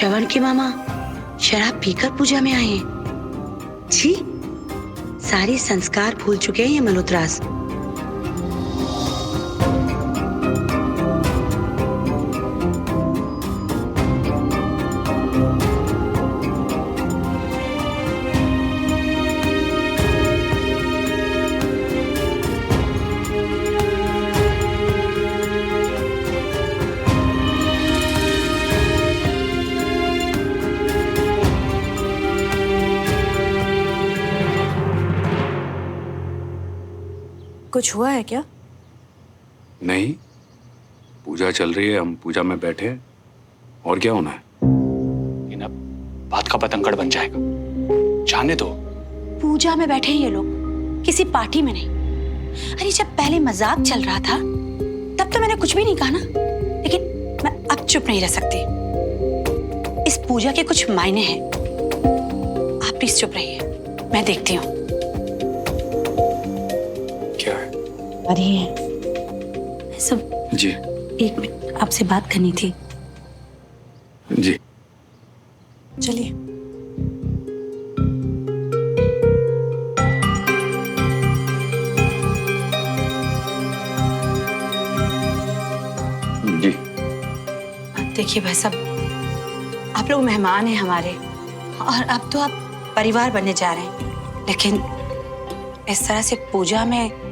श्रवण के मामा शराब पीकर पूजा में आए हैं। छी, सारे संस्कार भूल चुके हैं ये मल्होत्रास। कुछ हुआ है क्या? नहीं, पूजा चल रही है, हम पूजा में बैठे हैं, और क्या होना है? इन अब बात का पतंगड़ बन जाएगा, जाने दो। पूजा में बैठे हैं ये लोग, किसी पार्टी में नहीं। अरे जब पहले मजाक चल रहा था तब तो मैंने कुछ भी नहीं कहा ना, लेकिन मैं अब चुप नहीं रह सकती। इस पूजा के कुछ मायने हैं। आप प्लीज चुप रहिए, मैं देखती हूँ। क्या है? अरे सब जी। एक मिनट, आपसे बात करनी थी। जी। चलिए। जी। देखिए भाई साहब, आप लोग मेहमान हैं हमारे, और अब तो आप परिवार बनने जा रहे हैं, लेकिन इस तरह से पूजा में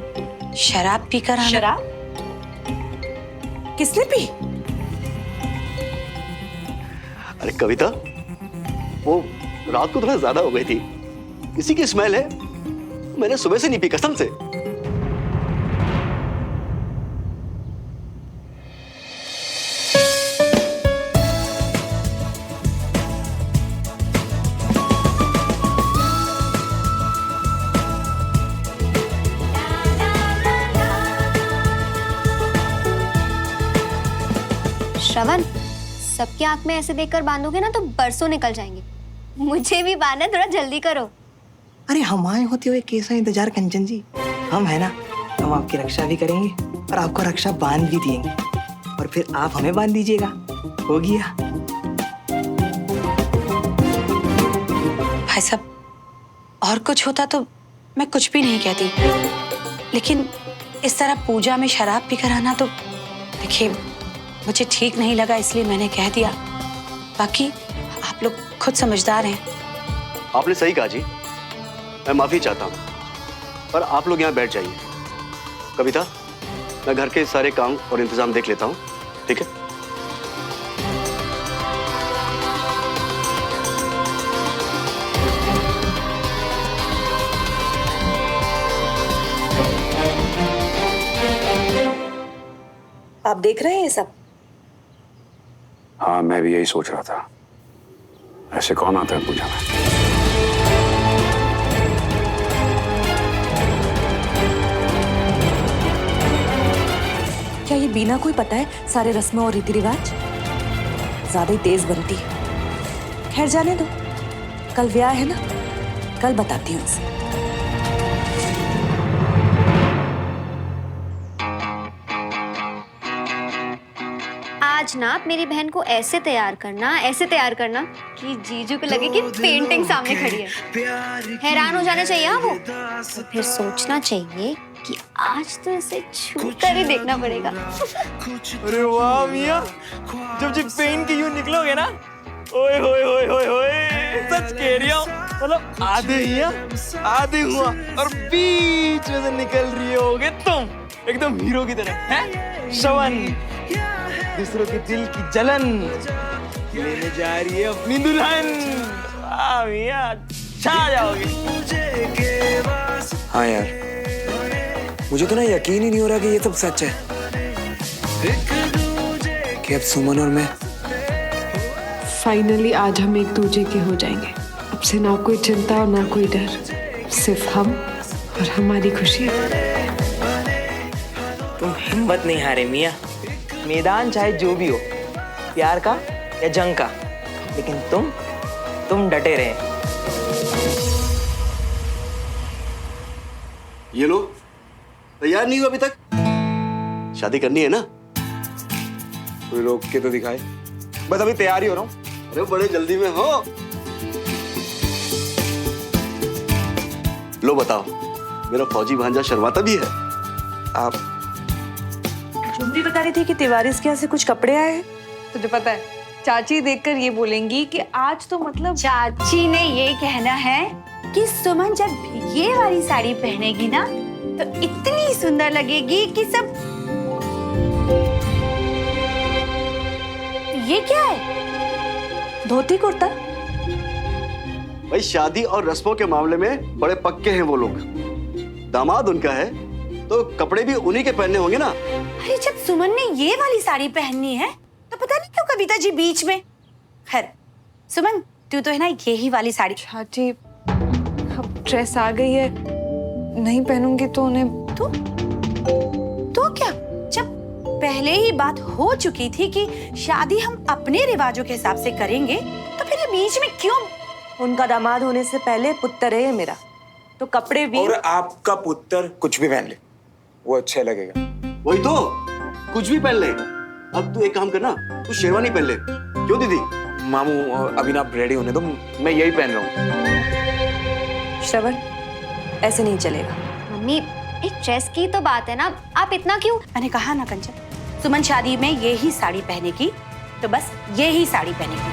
शराब पीकर आना। शराब? किसने पी? अरे कविता, वो रात को थोड़ा ज्यादा हो गई थी, इसी की स्मेल है। मैंने सुबह से नहीं पी, कसम से। श्रवण, सबकी आंख में ऐसे देखकर बांधोगे ना तो बरसों निकल जाएंगे। मुझे भी बांधना, थोड़ा जल्दी करो। अरे हमारे होते हुए कैसा इंतजार कंचन जी, हम है ना, हम आपकी रक्षा भी करेंगे और आपको रक्षा बांध भी देंगे, और फिर आप हमें बांध दीजिएगा। हो गया। भाई साहब, और कुछ होता तो मैं कुछ भी नहीं कहती, लेकिन इस तरह पूजा में शराब पीकर आना तो देखिए मुझे ठीक नहीं लगा, इसलिए मैंने कह दिया। बाकी आप लोग खुद समझदार हैं। आपने सही कहा जी, मैं माफी चाहता हूँ, पर आप लोग यहाँ बैठ जाइए। कविता, मैं घर के सारे काम और इंतजाम देख लेता हूँ, ठीक है? आप देख रहे हैं ये सब? हाँ, मैं भी यही सोच रहा था, ऐसे कौन आता है पूजा में? क्या ये बीना को ही पता है सारे रस्मों और रीति रिवाज? ज्यादा ही तेज बनती है। खैर जाने दो, कल ब्याह है ना, कल बताती हूँ इसे। आज ना आप मेरी बहन को ऐसे तैयार करना कि जीजू को लगे कि पेंटिंग सामने खड़ी है। हैरान हो जाना चाहिए हाँ वो, तो फिर सोचना चाहिए कि आज तो इसे छू कर ही देखना पड़ेगा। अरे वाह मियां, जब जी पेन के यूं निकलोगे ना, ओए होए होए होए होए, सच कह रही हूँ, मतलब आधे आधे हुआ और बीच में से निकल रही होगे तुम, एकदम हीरो की तरह, हैं? श्रवण, दूसरों के दिल की जलन लेने जा रही है अपनी दुल्हन। वाह मियां, छा जाओगे। हाँ यार, मुझे तो ना यकीन ही नहीं हो रहा कि ये सब सच है, कि अब सुमन और मैं फाइनली आज हम एक दूजे के हो जाएंगे। अब से ना कोई चिंता और ना कोई डर, सिर्फ हम और हमारी खुशी। तुम हिम्मत नहीं हारे मियां, मैदान चाहे जो भी हो, प्यार का या जंग का, लेकिन तुम डटे रहे। ये लो, तैयार नहीं हुआ अभी तक? शादी करनी है ना? कोई रोक के तो दिखाए। बस अभी तैयार ही हो रहा हूँ, अरे बड़े जल्दी में हो। लो बताओ, मेरा फौजी भांजा शर्माता भी है। आप झुमरी बता रही थी कि तिवारी के यहाँ से कुछ कपड़े आए हैं। तुझे पता है चाची देखकर ये बोलेंगी कि आज तो मतलब चाची ने ये कहना है कि सुमन जब ये वाली साड़ी पहनेगी ना तो इतनी सुंदर लगेगी कि सब। ये क्या है? धोती कुर्ता। भाई शादी और रस्मों के मामले में बड़े पक्के हैं वो लोग। दामाद उनका है तो कपड़े भी उन्हीं के पहनने होंगे ना। अरे जब सुमन ने ये वाली साड़ी पहननी है तो पता नहीं क्यों कविता जी बीच में। खैर सुमन तू तो है ना यही वाली साड़ी। चाची अब ड्रेस आ गई है, नहीं पहनूंगी तो उन्हें। तो क्या, जब पहले ही बात हो चुकी थी कि शादी हम अपने रिवाजों के हिसाब से करेंगे तो फिर ये बीच में क्यों? उनका दामाद होने से पहले पुत्र है ये मेरा, तो कपड़े भी। और आपका पुत्र कुछ भी पहन ले वो अच्छा लगेगा। वही तो, कुछ भी पहन ले। अब तू एक काम करना, तू शेरवानी पहन ले। क्यों दीदी? मामू अभी ना आप रेडी होने दो, मैं यही पहन रहा हूँ। श्रवण ऐसे नहीं चलेगा। मम्मी एक ड्रेस की तो बात है ना, आप इतना क्यों? मैंने कहा ना कंचन, सुमन शादी में यही साड़ी पहनेगी तो बस यही साड़ी पहनेगी,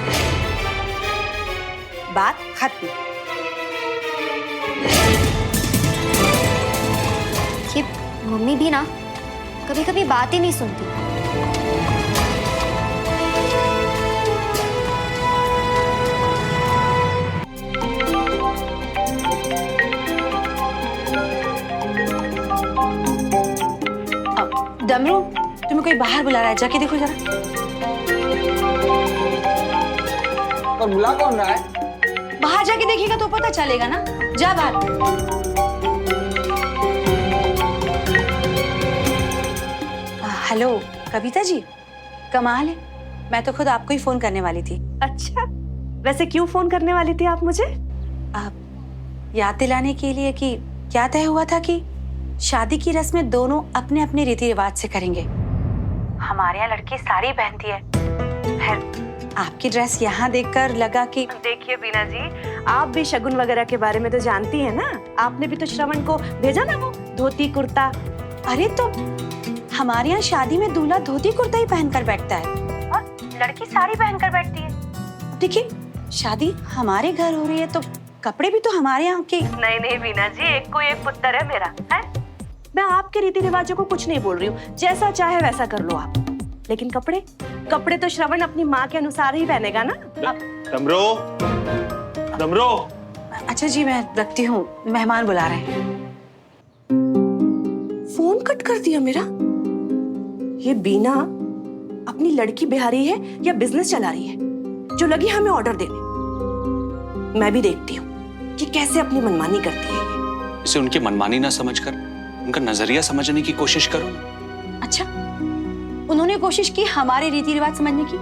बात खत्म। ये मम्मी भी ना कभी कभी बात ही नहीं सुनती। डमरू तुम्हें कोई बाहर बुला रहा है, जाके देखो जरा। और बुला कौन रहा है? बाहर जाके देखिएगा तो पता चलेगा ना, जा बाहर। हेलो कविता जी, कमाल है, मैं तो खुद आपको ही फोन करने वाली थी। अच्छा, वैसे क्यों फोन करने वाली थी आप मुझे? आप याद दिलाने के लिए कि क्या तय हुआ था कि शादी की रस्में दोनों अपने अपने रीति रिवाज से करेंगे। हमारे यहाँ लड़की साड़ी पहनती है, फिर आपकी ड्रेस यहाँ देखकर लगा कि। देखिए बीना जी, आप भी शगुन वगैरह के बारे में तो जानती हैं ना। आपने भी तो श्रवण को भेजा ना वो धोती कुर्ता। अरे तो हमारे यहाँ शादी में दूल्हा धोती कुर्ता ही पहनकर बैठता है और लड़की साड़ी पहनकर बैठती है। देखिए शादी हमारे घर हो रही है तो कपड़े भी तो हमारे यहाँ के। नहीं नहीं बीना जी, एक को एक पुत्र है मेरा, है? मैं आपके रीति रिवाजों को कुछ नहीं बोल रही हूँ, जैसा चाहे वैसा कर लो आप, लेकिन कपड़े तो श्रवण अपनी माँ के अनुसार ही पहनेगा ना। दमरो। अच्छा जी मैं रखती हूँ, मेहमान बुला रहे हैं। फोन कट कर दिया मेरा। ये बीना अपनी लड़की बिहारी है या बिजनेस चला रही है जो लगी हमें ऑर्डर देने। मैं भी देखती हूँ कि कैसे अपनी मनमानी करती है ये। इसे उनकी मनमानी ना समझकर उनका नजरिया समझने की कोशिश करो। अच्छा, उन्होंने कोशिश की हमारे रीति रिवाज समझने की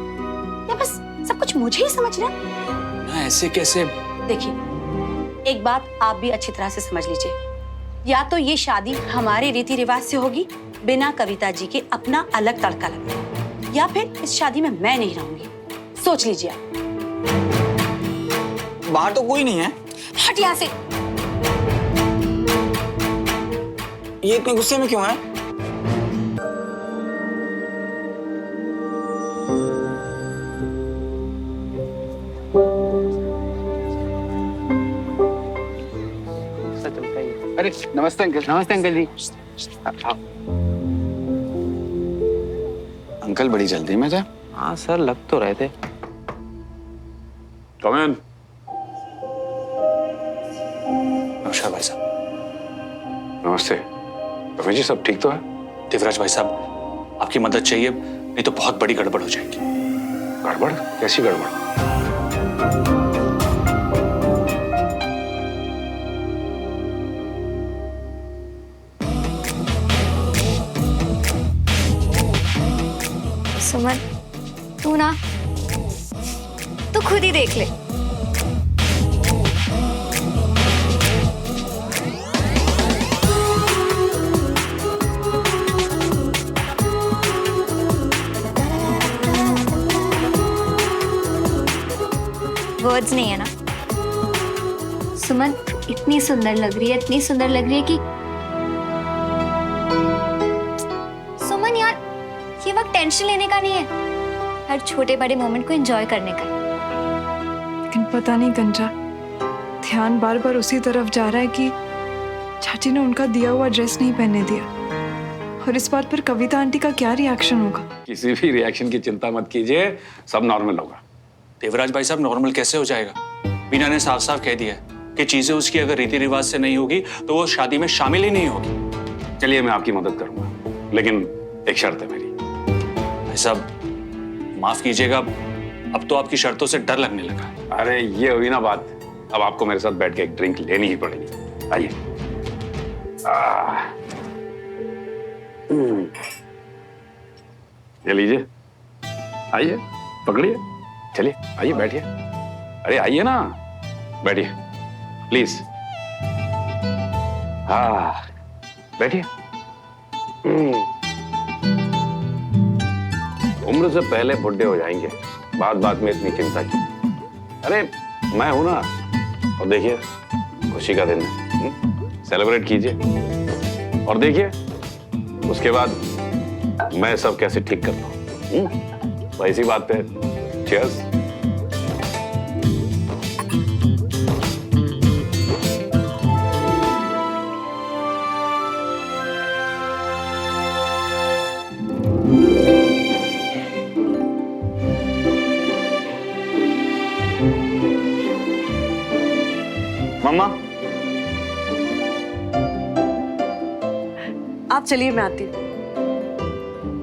या बस सब कुछ मुझे ही समझना? ना ऐसे कैसे? देखिए एक बात आप भी अच्छी तरह से समझ लीजिए, या तो ये शादी हमारे रीति रिवाज से होगी बिना कविता जी के अपना अलग तड़का लगाए, या फिर इस शादी में मैं नहीं रहूंगी। सोच लीजिए आप। बाहर तो कोई नहीं है। हट यहाँ से। ये इतने गुस्से में क्यों है? अरे नमस्ते अंकल। नमस्ते अंकल जी। अंकल बड़ी जल्दी में थे? हाँ सर, लग तो रहे थे। कम इन। नमस्कार भाई साहब। नमस्ते। रमेश जी सब ठीक तो है? देवराज भाई साहब आपकी मदद चाहिए, नहीं तो बहुत बड़ी गड़बड़ हो जाएगी। गड़बड़? कैसी गड़बड़? सुमन तू ना तू खुद ही देख ले। वर्ड्स नहीं है ना। सुमन इतनी सुंदर लग रही है, इतनी सुंदर लग रही है कि सुमन यार, ये वक्त टेंशन लेने का नहीं है, हर छोटे बड़े मोमेंट को एंजॉय करने का है। लेकिन पता नहीं कंचा, ध्यान बार बार उसी तरफ जा रहा है कि चाची ने उनका दिया हुआ ड्रेस नहीं पहनने दिया। और इस बात पर कविता आंटी का क्या रिएक्शन होगा? किसी भी रिएक्शन की चिंता मत कीजिए, सब नॉर्मल होगा। देवराज भाई साहब, नॉर्मल कैसे हो जाएगा? बीना ने साफ साफ कह दिया कि चीजें उसकी अगर रीति रिवाज से नहीं होगी तो वो शादी में शामिल ही नहीं होगी। चलिए मैं आपकी मदद करूंगा, लेकिन एक शर्त है मेरी। भाई साहब माफ कीजिएगा, अब तो आपकी शर्तों से डर लगने लगा। अरे ये हुई ना बात, अब आपको मेरे साथ बैठ के एक ड्रिंक लेनी ही पड़ेगी। आइए। ये लीजिए, आइए पकड़िए, चलिए आइए बैठिए। अरे आइए ना, बैठिए प्लीज। हाँ बैठिए। उम्र से पहले बुढ़े हो जाएंगे, बात बात में इतनी चिंता की। अरे मैं हूं ना, और देखिए खुशी का दिन है, सेलिब्रेट कीजिए। और देखिए उसके बाद मैं सब कैसे ठीक करता हूँ। तो इसी बात पे चीयर्स। मम्मा आप चलिए, मैं आती हूँ।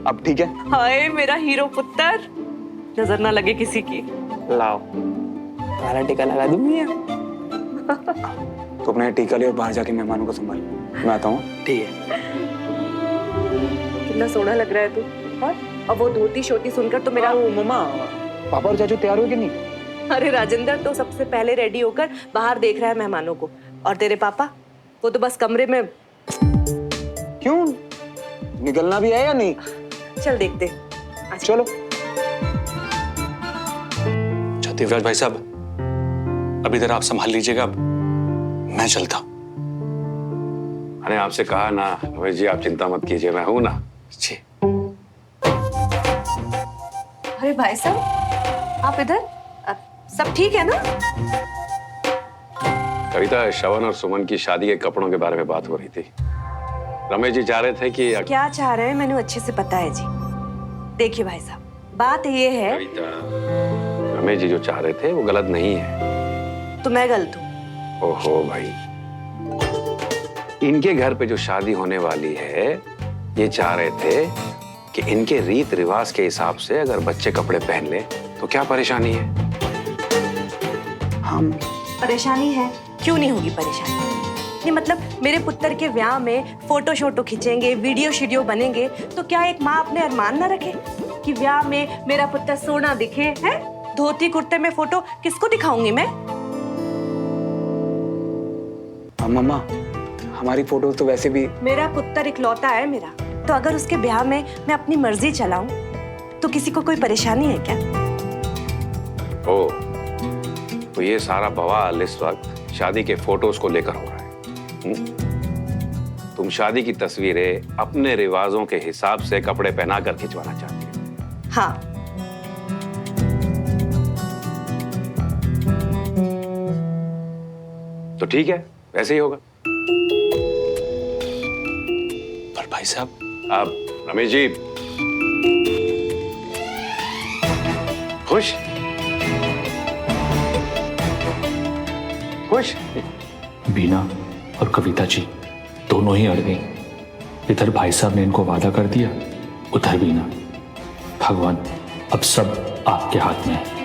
अब ठीक है? हाय मेरा हीरो पुत्र, नजर ना लगे किसी की। लाओ तुम्हारा टीका लगा दूं मियां। तो अपने टीका ले और बाहर जाके मेहमानों को संभाल। मैं आता हूँ। ठीक है। कितना सोना लग रहा है तू। और वो धोती छोटी सुनकर तो मेरा मम्मा, पापा और चाचू तैयार हो कि नहीं? अरे राजेंद्र तो सबसे पहले रेडी होकर बाहर देख रहा है मेहमानों को, और तेरे पापा वो तो बस कमरे में। क्यों, निकलना भी है या नहीं? चल देखते। चलो। अच्छा देवराज भाई साहब, अब इधर आप संभाल लीजिएगा, मैं चलता हूं। अरे आपसे कहा ना रमेश जी, आप चिंता मत कीजिए, मैं हूं ना। जी। अरे भाई साहब आप इधर, सब ठीक है ना? कविता, श्रवण और सुमन की शादी के कपड़ों के बारे में बात हो रही थी। रमेश जी चाह रहे थे कि क्या चाह रहे हैं मैंने अच्छे से पता है जी। देखिए भाई साहब, बात ये है। कविता, रमेश जी जो चाह रहे थे वो गलत नहीं है। तो मैं गलत हूँ? ओहो भाई, इनके घर पे जो शादी होने वाली है, ये चाह रहे थे कि इनके रीत रिवाज के हिसाब से अगर बच्चे कपड़े पहन ले तो क्या परेशानी है? हम परेशानी है, क्यों नहीं होगी परेशानी? नहीं मतलब मेरे पुत्र के ब्याह में फोटो शोटो खींचेंगे, वीडियो शीडियो बनेंगे, तो क्या एक माँ अपने अरमान ना रखे कि ब्याह में मेरा पुत्र सोना दिखे? है धोती कुर्ते में फोटो किसको दिखाऊंगी मैं? मम्मा, हमारी फोटो तो वैसे भी। मेरा पुत्र इकलौता है मेरा, तो अगर उसके ब्याह में मैं अपनी मर्जी चलाऊं तो किसी को कोई परेशानी है क्या? ओ, तो ये सारा बवाल इस वक्त शादी के फोटोज को लेकर हो रहा है। तुम शादी की तस्वीरें अपने रिवाजों के हिसाब से कपड़े पहनाकर खिंचवाना चाहती हो? हाँ। तो ठीक है, वैसे ही होगा। पर भाई साहब, अब रमेश जी खुश? खुश? बीना और कविता जी दोनों ही अड़ गई। इधर भाई साहब ने इनको वादा कर दिया, उधर बीना। भगवान, अब सब आपके हाथ में है।